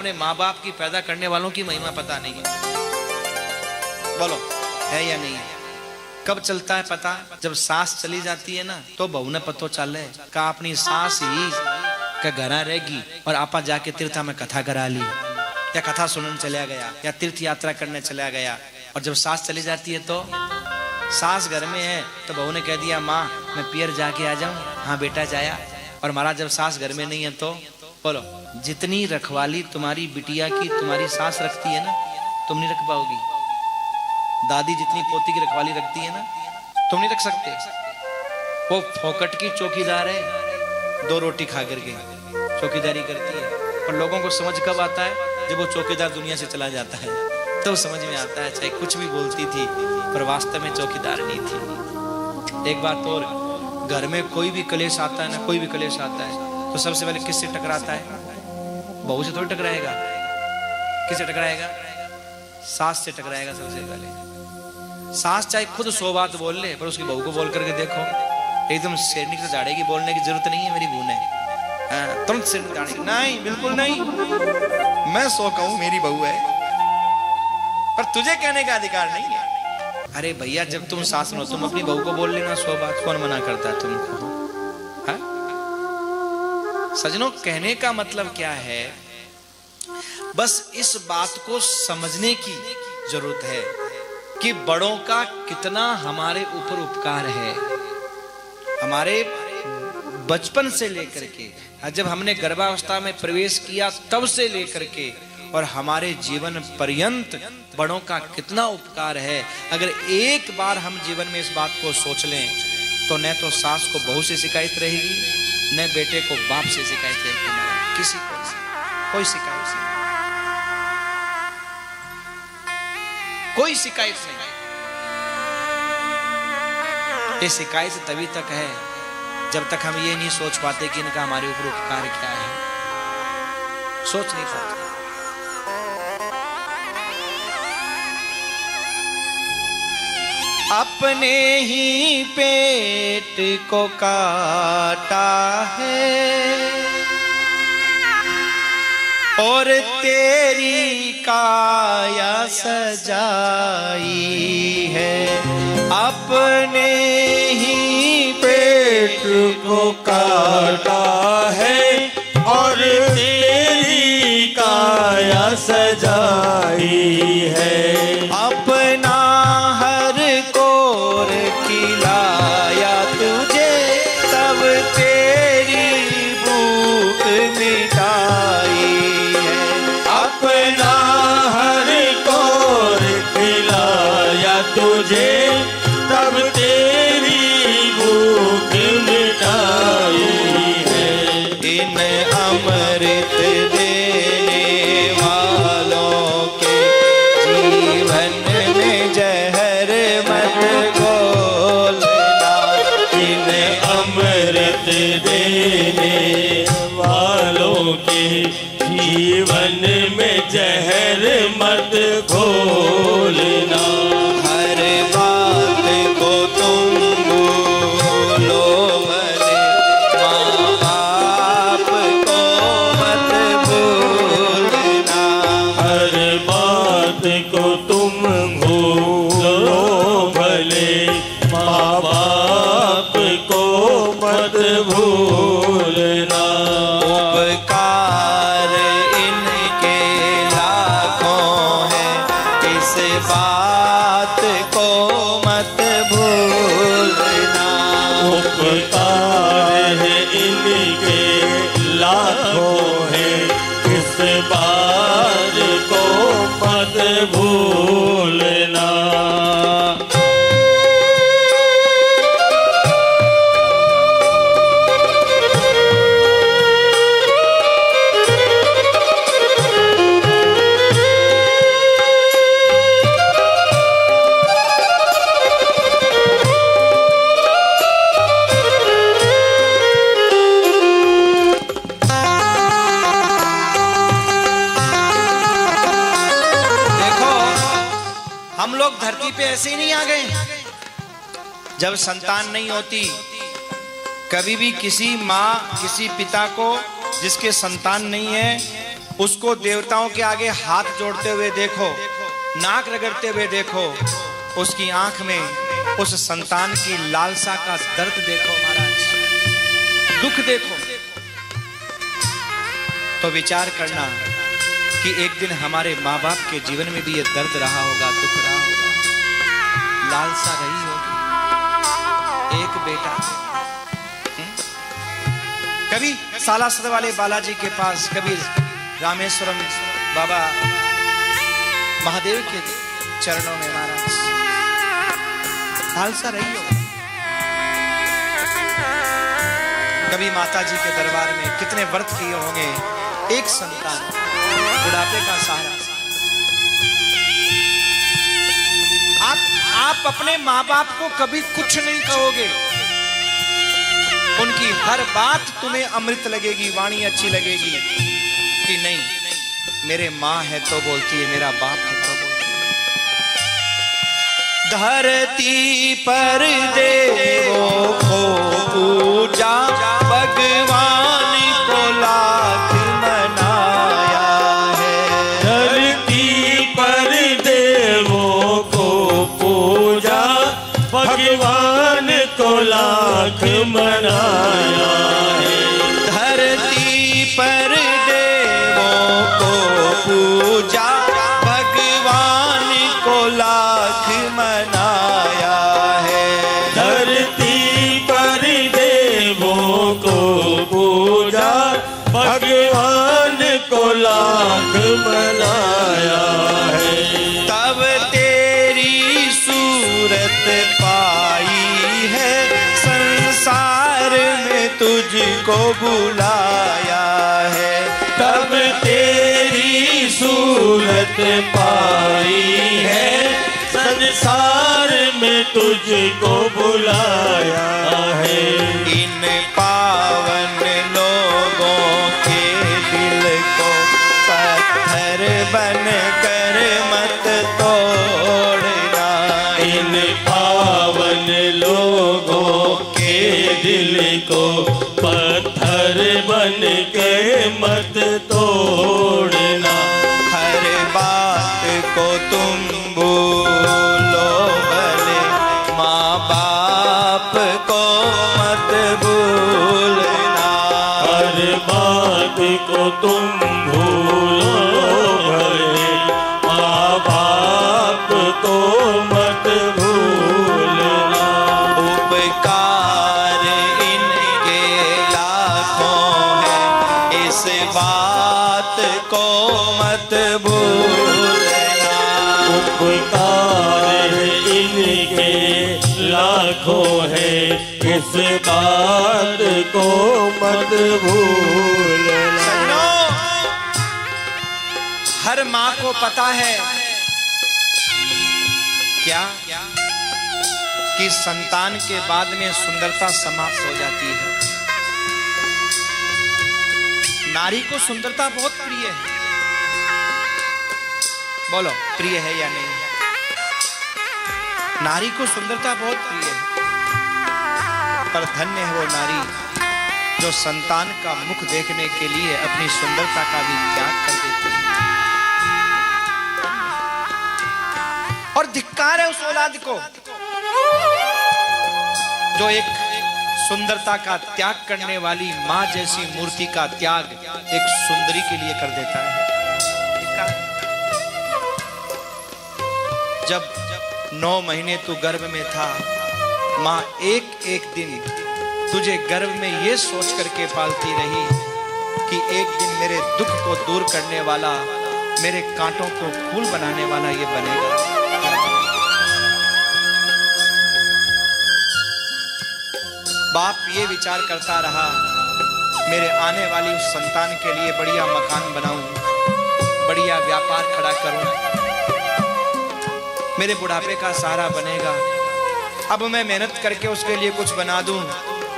अपने माँ बाप की पैदा करने वालों की महिमा पता नहीं है। बोलो है या नहीं है? कब चलता है पता? जब सांस चली जाती है ना तो बहु ने पतो चले का अपनी सांस ही का घरा रहेगी और आपा जाके तीर्था में कथा करा ली या कथा सुनने चला गया या तीर्थ यात्रा करने चला गया। और जब सांस चली जाती है तो सांस घर में है तो बहू ने कह दिया माँ मैं पियर जाके आ जाऊं। हाँ बेटा जाया। और महाराज जब सांस घर में नहीं है तो बोलो जितनी रखवाली तुम्हारी बिटिया की तुम्हारी सांस रखती है ना तुम नहीं रख पाओगी। दादी जितनी पोती की रखवाली रखती है ना तुम नहीं रख सकते। वो फोकट की चौकीदार है, 2 रोटी खा करके चौकीदारी करती है। और लोगों को समझ कब आता है? जब वो चौकीदार दुनिया से चला जाता है तो समझ में आता है चाहे कुछ भी बोलती थी पर वास्तव में चौकीदार नहीं थी। एक बात और, घर में कोई भी कलेश आता है ना, कोई भी कलेश आता है तो सबसे पहले किससे टकराता है? बहू से थोड़ी टकराएगा। किससे टकराएगा? सास से टकराएगा सबसे पहले। सास चाहे खुद 100 बात बोल ले पर उसकी बहू को बोल करके देखो एकदम शेरनी से झाड़ेगी। बोलने की जरूरत नहीं है मेरी बहू ने, तुरंत सिर झाड़ेगी। नहीं बिल्कुल नहीं, मैं 100 कहूं मेरी बहू है पर तुझे कहने का अधिकार नहीं है। अरे भैया जब तुम सास हो तुम अपनी बहू को बोल लेना 100 बात, कौन मना करता है तुमको? सजनों कहने का मतलब क्या है? बस इस बात को समझने की जरूरत है कि बड़ों का कितना हमारे ऊपर उपकार है। हमारे बचपन से लेकर के जब हमने गर्भावस्था में प्रवेश किया तब से लेकर के और हमारे जीवन पर्यंत बड़ों का कितना उपकार है। अगर एक बार हम जीवन में इस बात को सोच लें तो न तो सास को बहू से शिकायत रहेगी न बेटे को बाप से शिकायत रहेगी। किसी को कोई शिकायत नहीं, कोई शिकायत नहीं। ये शिकायत तभी तक है जब तक हम ये नहीं सोच पाते कि इनका हमारे ऊपर उपकार क्या है। सोच नहीं पाते। अपने ही पेट को काटा है और तेरी काया सजाई है। अपने ही पेट को काटा है और तेरी काया सजाई है। अपना हर कोर खिलाया तुझे तब तेरी भूख मिटाई है। अपना हर कोर खिलाया तुझे तब तेरी भूख मिटाई है। इन अमृत देने वालों के जीवन में जहर मत घोलना। इन अमृत देने वालों के जीवन में जहर मत घोलना। हर बात को तुम भूलो भले माँ बाप को मत भूलना। हर बात को तुम भूलो भले माँ बाप को मत भूलना। उपकार इनके लाखों हैं इस बात को मत भूलना। उपकार है इनके लाखों हैं इस बात को मत भूलना। हम लोग धरती पे ऐसे ही नहीं आ गए। जब संतान नहीं होती कभी भी किसी माँ किसी पिता को जिसके संतान नहीं है उसको देवताओं के आगे हाथ जोड़ते हुए देखो, नाक रगड़ते हुए देखो, उसकी आंख में उस संतान की लालसा का दर्द देखो महाराज, दुख देखो। तो विचार करना कि एक दिन हमारे माँ बाप के जीवन में भी ये दर्द रहा होगा, दुख रहा होगा, लालसा रही होगी, एक बेटा। कभी सालासर वाले बालाजी के पास, कभी रामेश्वरम बाबा महादेव के चरणों में महाराज लालसा रही हो। कभी माता जी के दरबार में कितने व्रत किए होंगे, एक संतान, बुढ़ापे का सहारा। आप अपने माँ बाप को कभी कुछ नहीं कहोगे, उनकी हर बात तुम्हें अमृत लगेगी, वाणी अच्छी लगेगी कि नहीं मेरे माँ है तो बोलती है, मेरा बाप है तो बोलती है। धरती पर देवों को पूजा, भगवान को लाख मनाया है। धरती पर देवों को पूजा, भगवान को लाख मनाया है। धरती पर देवों को पूजा, भगवान को लाख मनाया है। धरती पर देवों को पूजा, भगवान को लाख मनाया है। तब तेरी सूरत पाई है, संसार में तुझको बुलाया है। तब तेरी सूरत पाई है, संसार में तुझको बुलाया है। इन पावन लोगों के दिल को पत्थर बनकर मत तोड़ना। इन पावन लोगों के दिल को पत्थर बन के मत तोड़ना। हर बात को तुम भूलो भले, माँ बाप को मत भूलना। हर बात को तुम भूलो भले, माँ बाप को मत भूलना। उपकार इनके लाखों हैं, इस बात को मत भूलना। उपकार इनके लाखों है, इस बात को मत भूलना। हर माँ को पता है क्या कि संतान के बाद में सुंदरता समाप्त हो जाती है। नारी को सुंदरता बहुत प्रिय है, बोलो प्रिय है या नहीं? नारी को सुंदरता बहुत प्रिय है, पर धन्य है वो नारी जो संतान का मुख देखने के लिए अपनी सुंदरता का भी त्याग कर देती है। और धिक्कार है उस औलाद को जो एक सुंदरता का त्याग करने वाली मां जैसी मूर्ति का त्याग एक सुंदरी के लिए कर देता है। जब 9 महीने तू गर्भ में था, मां एक एक दिन तुझे गर्भ में ये सोच करके पालती रही कि एक दिन मेरे दुख को दूर करने वाला, मेरे कांटों को फूल बनाने वाला ये बनेगा। बाप ये विचार करता रहा, मेरे आने वाली उस संतान के लिए बढ़िया मकान बनाऊं, बढ़िया व्यापार खड़ा करूं, मेरे बुढ़ापे का सहारा बनेगा। अब मैं मेहनत करके उसके लिए कुछ बना दूं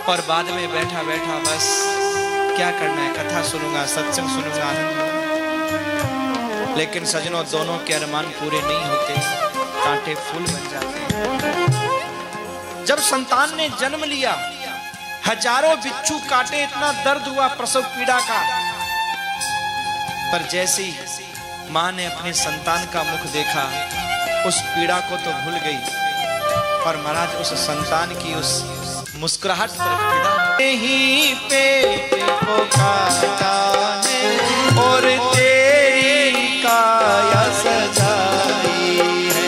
और बाद में बैठा बैठा बस क्या करना है, कथा सुनूंगा, सत्संग सुनूंगा, आनंद। लेकिन सजनों, दोनों के अरमान पूरे नहीं होते, कांटे फूल बन जाते हैं। जब संतान ने जन्म लिया, हजारों बिच्छू काटे, इतना दर्द हुआ प्रसव पीड़ा का, पर जैसी माँ ने अपने संतान का मुख देखा, उस पीड़ा को तो भूल गई, पर महाराज उस संतान की उस मुस्कुराहट पर फिदा। नहीं पेट को काटा है और तेरी काया सजाई है।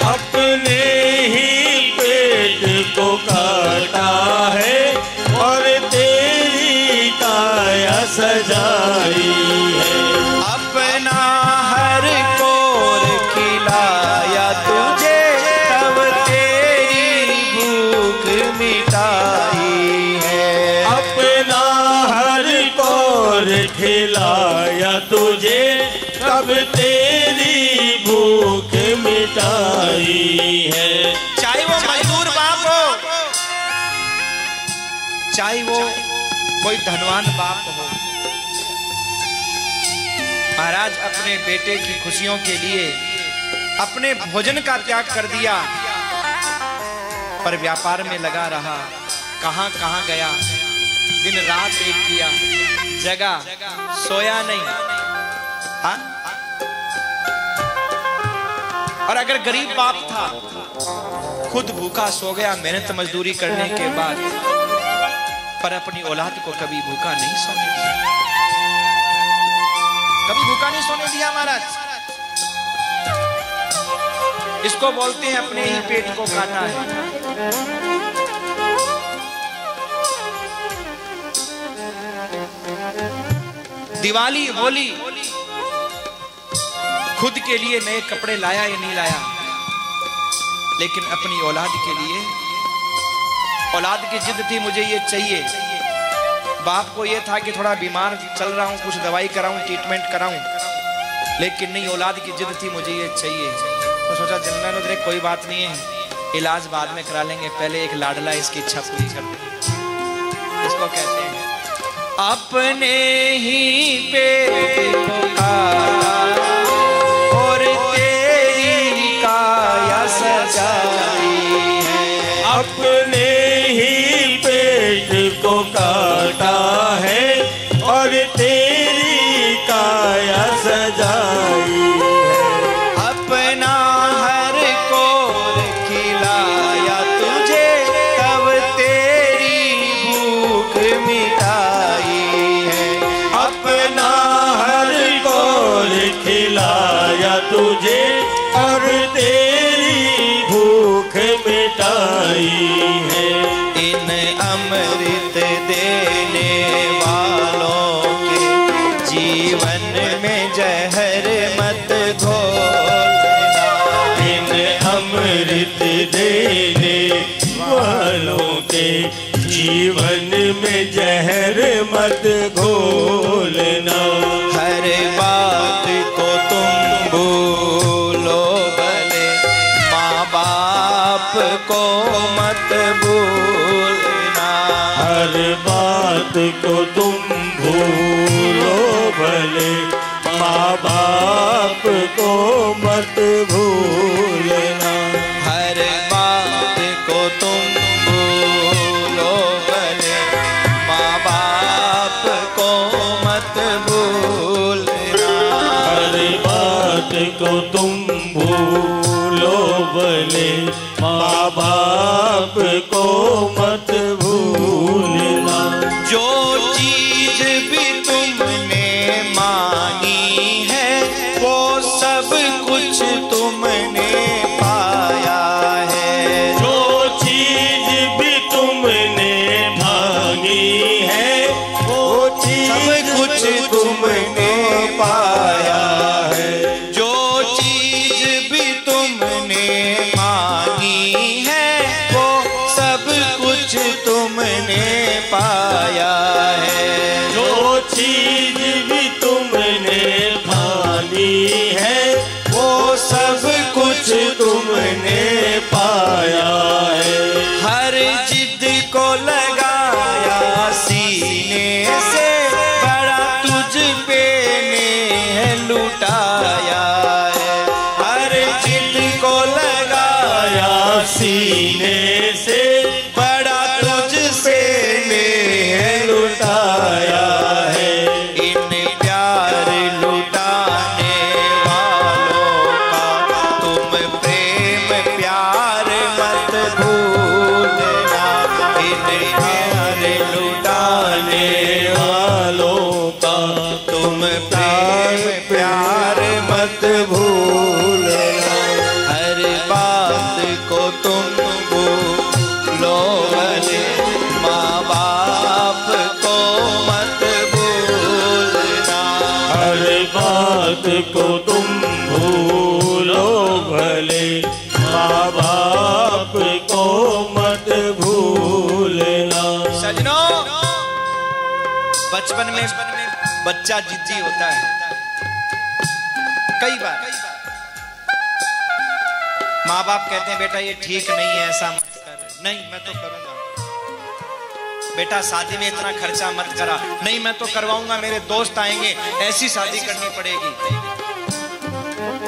अपने ही पेट को काटा है और तेरी काया सजाई है। अपना हर कोर खिलाया तुझे, तब तेरी भूख मिटाई है। अपना हर कोर खिलाया तुझे, तब तेरी भूख मिटाई है। चाहे वो मजदूर बाप हो, चाहे वो कोई धनवान बाप हो, महाराज अपने बेटे की खुशियों के लिए अपने भोजन का त्याग कर दिया, पर व्यापार में लगा रहा। कहां कहां गया, दिन रात एक किया, जगा सोया नहीं। हाँ? और अगर गरीब बाप था, खुद भूखा सो गया मेहनत मजदूरी करने के बाद, पर अपनी औलाद को कभी भूखा नहीं सोने दिया, कभी भूखा नहीं सोने दिया महाराज। इसको बोलते हैं अपने ही पेट को काटा है। दिवाली होली खुद के लिए नए कपड़े लाया या नहीं लाया, लेकिन अपनी औलाद के लिए, औलाद की जिद थी मुझे ये चाहिए। बाप को ये था कि थोड़ा बीमार चल रहा हूं, कुछ दवाई कराऊं, ट्रीटमेंट कराऊं, लेकिन नहीं, औलाद की जिद थी मुझे ये चाहिए। तो सोचा जन्नत में कोई बात नहीं है, इलाज बाद में करा लेंगे, पहले एक लाडला इसकी इच्छा पूरी कर दे। इसको कहते हैं अपने ही पेट को काटा और तेरी काया सजाई है। अपने ही पेट को काटा है और तेरी काया सजाई है। अपना हर कोर खिलाया तुझे, तब तेरी भूख मिटाई है। अपना हर कोर खिलाया तुझे और तेरी भूख मिटाई है। इन अमृत देने वालों के जीवन में जहर मत घोलना। इन अमृत देने वालों के जीवन में जहर मत घोलना। हर बात को तुम भूलो भले, माँ बाप को मत भूलना। हर बात को तुम भूलो भले, माँ बाप को मत भूलना। हर बात को तुम भूलो भले, माँ बाप को मत भूलना। हर बात को तुम भूलो भले, माँ बाप को मत भूलना। जो चीज भी तुमने मांगी है, वो सब कुछ तुमने पाया है। जो चीज भी तुमने मांगी है, वो चीज सब कुछ तुमने पाया है। जो चीज भी तुमने मांगी है, वो सब कुछ तुमने पाया है। जो चीज भी तुमने मांगी है, वो सब कुछ को तुम भूलो भले, माँ बाप को मत भूलना। सजनों, बचपन में बच्चा जिद्दी होता है। कई बार माँ बाप कहते हैं बेटा ये ठीक नहीं है, ऐसा मत कर। नहीं मैं तो करूंगा। बेटा शादी में इतना खर्चा मत करा। नहीं मैं तो करवाऊंगा, मेरे दोस्त आएंगे, ऐसी शादी करनी पड़ेगी।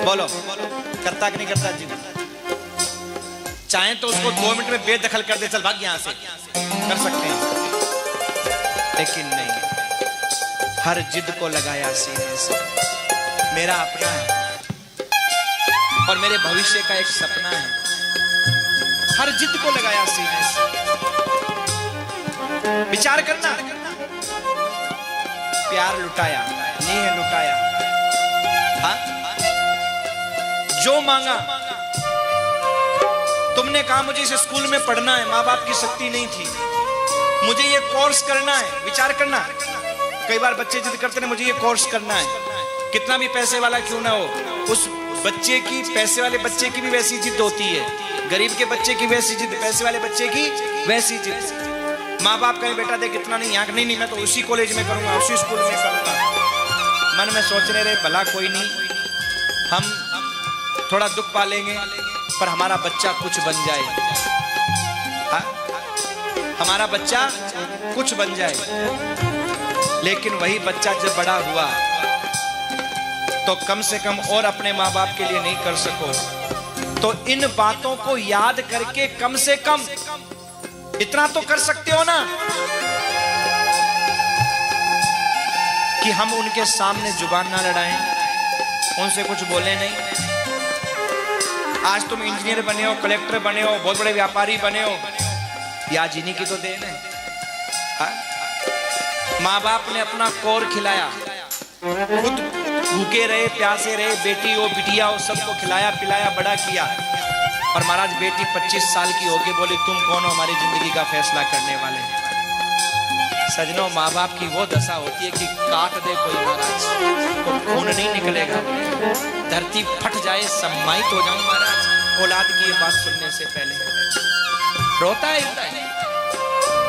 बोलो करता कि नहीं करता जिद? चाहे तो उसको 2 मिनट में बेदखल कर दे, चल भाग यहां से, कर सकते हैं। लेकिन नहीं, हर जिद को लगाया सीने से। मेरा अपना है और मेरे भविष्य का एक सपना है, हर जिद को लगाया सीने से। विचार करना, प्यार लुटाया नहीं है, लुटाया। हाँ? जो मांगा, तुमने कहा मुझे इस स्कूल में पढ़ना है, माँ बाप की शक्ति नहीं थी। मुझे ये कोर्स करना है, विचार करना। कई बार बच्चे जिद करते हैं मुझे ये कोर्स करना है, कितना भी पैसे वाला क्यों ना हो। उस बच्चे की, पैसे वाले बच्चे की भी वैसी जिद होती है, गरीब के बच्चे की वैसी जिद, पैसे वाले बच्चे की वैसी जिद। माँ बाप कहें बेटा देख इतना नहीं, यहाँ नहीं, मैं तो उसी कॉलेज में करूंगा, उसी स्कूल में करूंगा। मन में सोचने रहे भला कोई नहीं, हम थोड़ा दुख पालेंगे पर हमारा बच्चा कुछ बन जाए। हा? हमारा बच्चा कुछ बन जाए। लेकिन वही बच्चा जब बड़ा हुआ तो कम से कम और अपने माँ बाप के लिए नहीं कर सको, तो इन बातों को याद करके कम से कम इतना तो कर सकते हो ना कि हम उनके सामने जुबान ना लड़ाएं, उनसे कुछ बोले नहीं। आज तुम इंजीनियर बने हो, कलेक्टर बने हो, बहुत बड़े व्यापारी बने हो, या जिन्हीं की तो देन है। माँ बाप ने अपना कोर खिलाया, खुद भूखे रहे, प्यासे रहे, बेटी हो बिटिया हो सबको खिलाया पिलाया बड़ा किया। और महाराज बेटी 25 साल की होके बोली तुम कौन हो हमारी जिंदगी का फैसला करने वाले। सजनों, माँ बाप की वो दशा होती है कि काट दे कोई महाराज तो खून नहीं निकलेगा, धरती फट जाए, सम्मानित हो जाऊं महाराज औलाद की ये बात सुनने से पहले। रोता है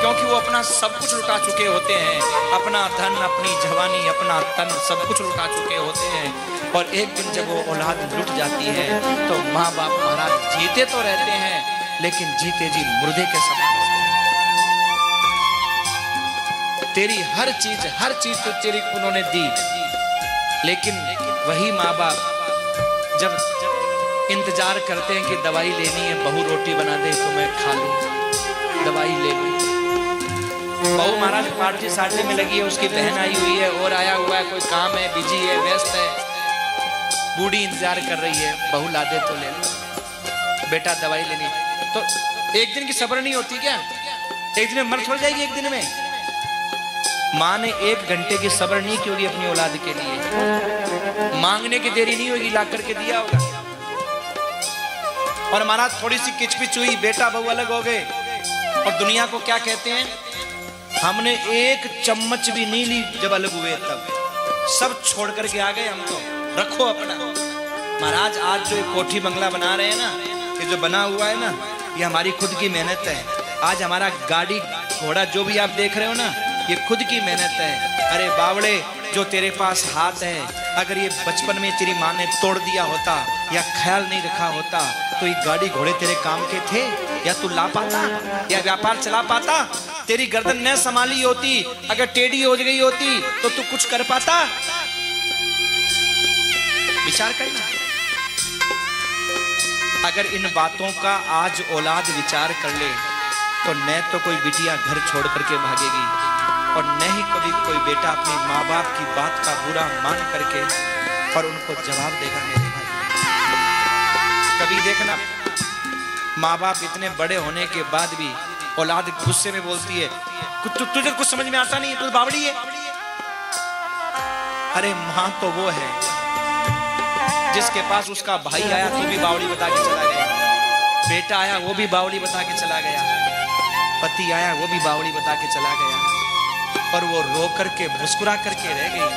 क्योंकि वो अपना सब कुछ लुटा चुके होते हैं, अपना धन, अपनी जवानी, अपना तन सब कुछ लुटा चुके होते हैं। और एक दिन जब वो औलाद लुट जाती है तो माँ बाप महाराज जीते तो रहते हैं लेकिन जीते जी मुर्दे के समान होते हैं। तेरी हर चीज तो तेरी उन्होंने दी, लेकिन वही माँ बाप जब इंतजार करते हैं कि दवाई लेनी है, बहू रोटी बना दे तो मैं खा लूं, दवाई ले लूं। बहू महाराज पार्टी सार्टी में लगी है, उसकी बहन आई हुई है और आया हुआ है, कोई काम है, बिजी है, व्यस्त है, बूढ़ी इंतजार कर रही है, बहू ला दे तो ले लो, बेटा दवाई लेनी। तो एक दिन की सब्र नहीं होती क्या? एक दिन में मर थोड़ जाएगी एक दिन में। माँ ने 1 घंटे की सब्र नहीं की होगी अपनी औलाद के लिए, मांगने की देरी नहीं होगी, ला करके दिया होगा। और महाराज थोड़ी सी किचपिच हुई, बेटा बहू अलग हो गए और दुनिया को क्या कहते हैं, हमने 1 चम्मच भी नहीं ली जब अलग हुए, तब सब छोड़ करके आ गए हम तो, रखो अपना। महाराज आज जो एक कोठी बंगला बना रहे हैं ना, ये जो बना हुआ है ना, ये हमारी खुद की मेहनत है। आज हमारा गाड़ी घोड़ा जो भी आप देख रहे हो ना, ये खुद की मेहनत है। अरे बावड़े, जो तेरे पास हाथ है, अगर ये बचपन में तेरी माँ ने तोड़ दिया होता या ख्याल नहीं रखा होता तो ये गाड़ी घोड़े तेरे काम के थे? या तू ला पाता, या व्यापार चला पाता? तेरी गर्दन न संभाली होती, अगर टेढ़ी हो गई होती तो तू कुछ कर पाता? विचार करना। अगर इन बातों का आज औलाद विचार कर ले तो न तो कोई बिटिया घर छोड़ करके भागेगी और न ही कभी कोई बेटा अपनी माँ बाप की बात का बुरा मान करके और उनको जवाब देगा। मेरे भाई, कभी देखना माँ बाप इतने बड़े होने के बाद भी औलाद गुस्से में बोलती है तुझे कुछ समझ में आता नहीं, तू बावड़ी है। अरे माँ तो वो है जिसके पास उसका भाई आया तो भी बावड़ी बता के चला गया, बेटा आया वो भी बावड़ी बता के चला गया, पति आया वो भी बावड़ी बता के चला गया। और वो रो करके मुस्कुरा करके रह गई,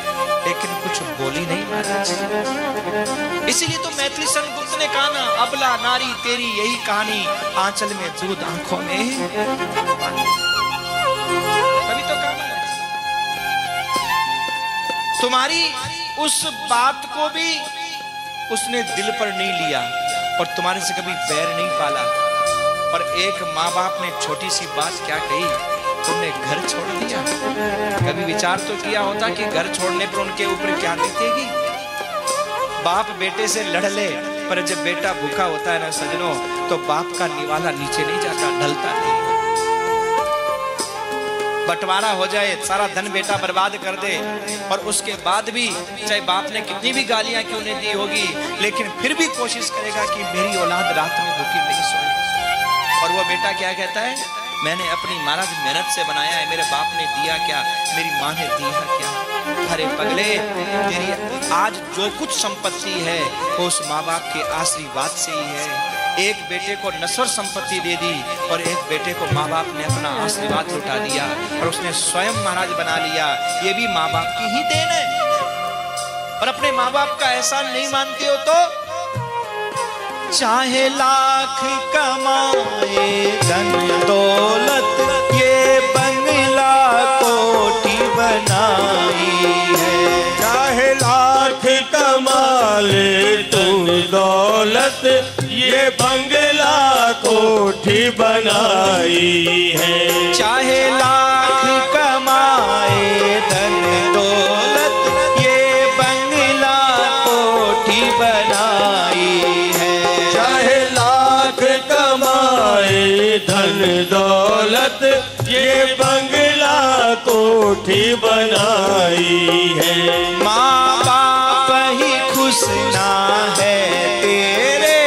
लेकिन कुछ बोली नहीं महाराज। इसीलिए तो मैथिली संत गुप्त ने कहा ना, अबला नारी तेरी यही कहानी, आंचल में दूध आंखों में तभी तो कहा तुम्हारी उस बात को भी उसने दिल पर नहीं लिया और तुम्हारे से कभी बैर नहीं पाला। और एक माँ बाप ने छोटी सी बात क्या कही, तुमने घर छोड़ दिया। कभी विचार तो किया होता कि घर छोड़ने पर उनके ऊपर क्या बीतेगी। बाप बेटे से लड़ ले, पर जब बेटा भूखा होता है ना सजनों, तो बाप का निवाला नीचे नहीं जाता, ढलता नहीं। बंटवारा हो जाए, सारा धन बेटा बर्बाद कर दे, और उसके बाद भी चाहे बाप ने कितनी भी गालियां क्यों नहीं दी होगी, लेकिन फिर भी कोशिश करेगा कि मेरी औलाद रात में भूखी नहीं सोए। और वो बेटा क्या कहता है, मैंने अपनी महाराज मेहनत से बनाया है, मेरे बाप ने दिया क्या, मेरी माँ ने दिया क्या। अरे पगले, तेरी आज जो कुछ संपत्ति है वो उस माँ बाप के आशीर्वाद से ही है। एक बेटे को नश्वर संपत्ति दे दी और एक बेटे को माँ बाप ने अपना आशीर्वाद लुटा दिया और उसने स्वयं महाराज बना लिया। ये भी माँ बाप की ही देन है। और अपने माँ बाप का एहसान नहीं मानते हो तो चाहे लाख कमाए धन दौलत, ये बंगला कोठी बनाई है। चाहे लाख कमा ले तुम दौलत, ये बंगला कोठी बनाई है। चाहे लाख कमाए धन दौलत, ये बंगला कोठी बनाई है। चाहे लाख कमाए धन दौलत, ये बंगला कोठी बनाई है। माँ बाप ही खुश ना है तेरे,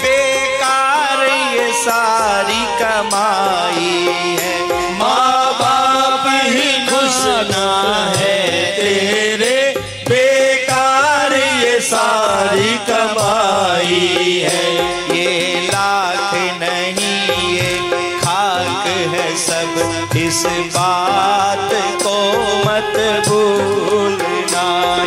बेकार ये सारी कमाई है। माँ बाप ही खुश ना है तेरे, बेकार ये सारी कमाई है। ये लाख नहीं ये खाक है सब, इस बात को मत भूलना।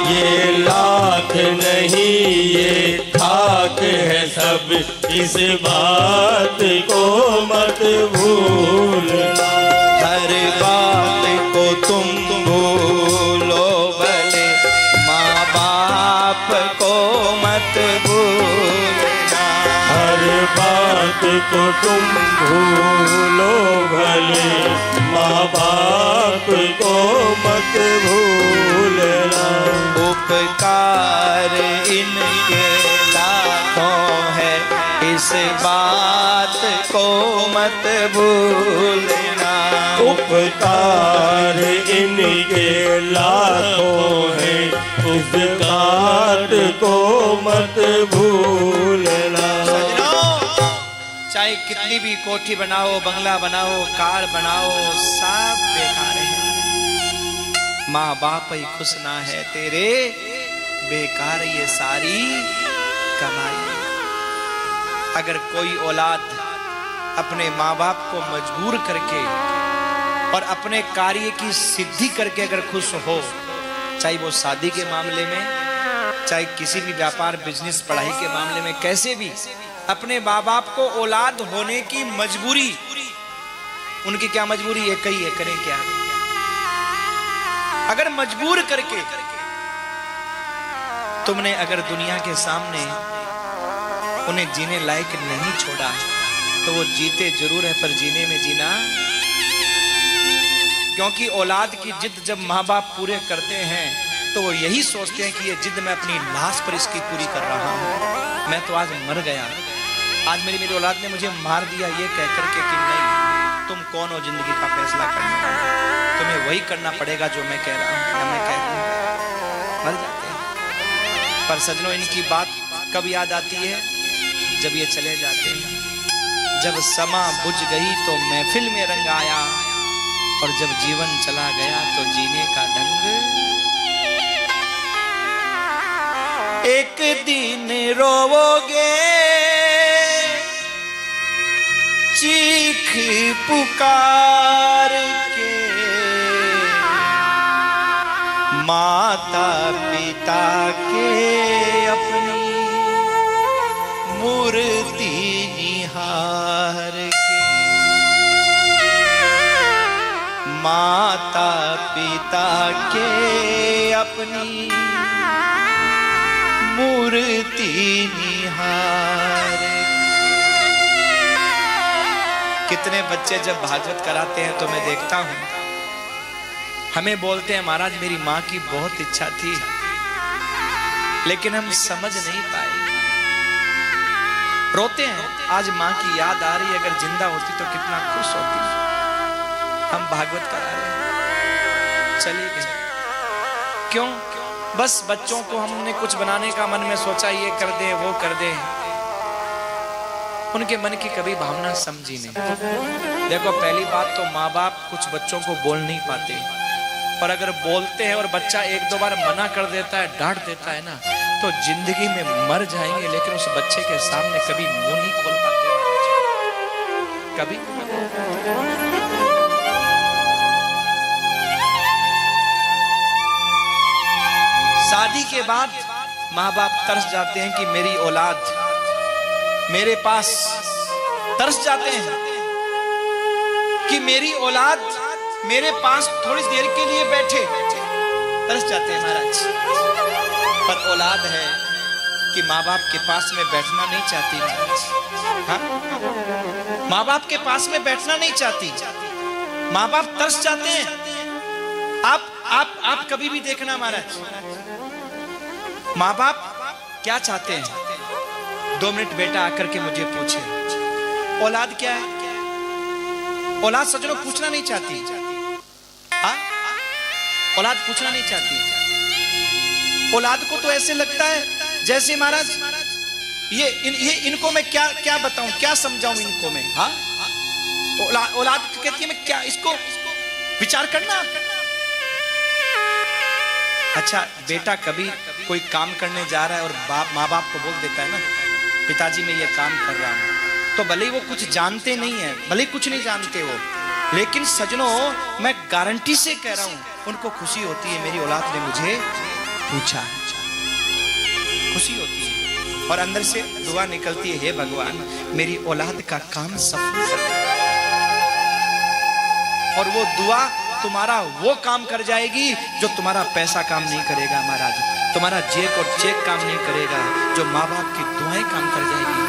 ये लाख नहीं ये खाक है सब, इस बात को मत भूलना। हर बात को तुम भूलो भले, माँ बाप को मत भूलना। हर बात को तुम भूलो भले, माँ बाप को मत भूलना। उपकार इनके लाखों है, इस बात को मत भूलना। उपकार इनके लाखों है, उस बात को मत भूलना। चाहे कितनी भी कोठी बनाओ, बंगला बनाओ, कार बनाओ, सब बेकार है। माँ बाप ही खुश ना है तेरे, बेकार ये सारी कमाई। अगर कोई औलाद अपने माँ बाप को मजबूर करके और अपने कार्य की सिद्धि करके अगर खुश हो, चाहे वो शादी के मामले में, चाहे किसी भी व्यापार बिजनेस पढ़ाई के मामले में, कैसे भी अपने माँ बाप को औलाद होने की मजबूरी, उनकी क्या मजबूरी है, कही है, करें क्या। अगर मजबूर करके तुमने अगर दुनिया के सामने उन्हें जीने लायक नहीं छोड़ा, तो वो जीते जरूर है पर जीने में जीना। क्योंकि औलाद की जिद जब माँ बाप पूरे करते हैं तो वो यही सोचते हैं कि ये जिद मैं अपनी लाश पर इसकी पूरी कर रहा हूं। मैं तो आज मर गया, आज मेरी औलाद ने मुझे मार दिया, ये कह करके कि नहीं, तुम कौन हो जिंदगी का फैसला करने वाला, तुम्हें वही करना पड़ेगा जो मैं कह रहा हूं, या मैं कह रहा हूं। मर जाते हैं। पर सजनों, इनकी बात कब याद आती है, जब ये चले जाते हैं। जब समा बुझ गई तो महफिल में रंग आया, और जब जीवन चला गया तो जीने का ढंग। एक दिन रोवोगे चीख पुकार के, माता पिता के अपनी मूर्ति निहार के, माता पिता के अपनी मूर्ति निहार के। कितने बच्चे जब भागवत कराते हैं तो मैं देखता हूं, हमें बोलते हैं महाराज मेरी माँ की बहुत इच्छा थी लेकिन हम समझ नहीं पाए, रोते हैं। आज माँ की याद आ रही है, अगर जिंदा होती तो कितना खुश होती। हम भागवत करा रहे हैं, चले गए। क्यों? बस बच्चों को हमने कुछ बनाने का मन में सोचा, ये कर दे वो कर दे, उनके मन की कभी भावना समझी नहीं। देखो पहली बात तो माँ बाप कुछ बच्चों को बोल नहीं पाते, और अगर बोलते हैं और बच्चा एक दो बार मना कर देता है, डांट देता है ना, तो जिंदगी में मर जाएंगे, लेकिन उस बच्चे के सामने कभी मुंह नहीं खोल पाते कभी। शादी के बाद माँ बाप तरस जाते हैं कि मेरी औलाद मेरे पास, तरस जाते हैं कि मेरी औलाद मेरे पास थोड़ी देर के लिए बैठे, तरस जाते हैं महाराज। पर औलाद है कि माँ बाप के पास में बैठना नहीं चाहती महाराज। हाँ? माँ बाप के पास में बैठना नहीं चाहती, माँ बाप तरस जाते हैं। आप कभी भी देखना महाराज, माँ बाप क्या चाहते हैं? 2 मिनट बेटा आकर के मुझे पूछे, औलाद क्या है? औलाद सज्जनों पूछना नहीं चाहती। हाँ? औलाद पूछना नहीं चाहती। औलाद को तो ऐसे लगता है जैसे महाराज ये इनको मैं क्या बताऊं, क्या समझाऊं इनको मैं। हाँ? औलाद कहती है मैं क्या इसको विचार करना। अच्छा बेटा कभी कोई काम करने जा रहा है और माँ बाप को बोल देता है ना, पिताजी मैं ये काम कर रहा हूं, तो भले ही वो कुछ जानते नहीं है, भले ही कुछ नहीं जानते वो, लेकिन सजनों मैं गारंटी से कह रहा हूं उनको खुशी होती है मेरी औलाद ने मुझे पूछा, खुशी होती है। और अंदर से दुआ निकलती है, हे भगवान मेरी औलाद का काम सफल कर दे। और वो दुआ तुम्हारा वो काम कर जाएगी जो तुम्हारा पैसा काम नहीं करेगा महाराज, तुम्हारा चेक काम नहीं करेगा, जो माँ बाप की दुआएं काम कर जाएगी।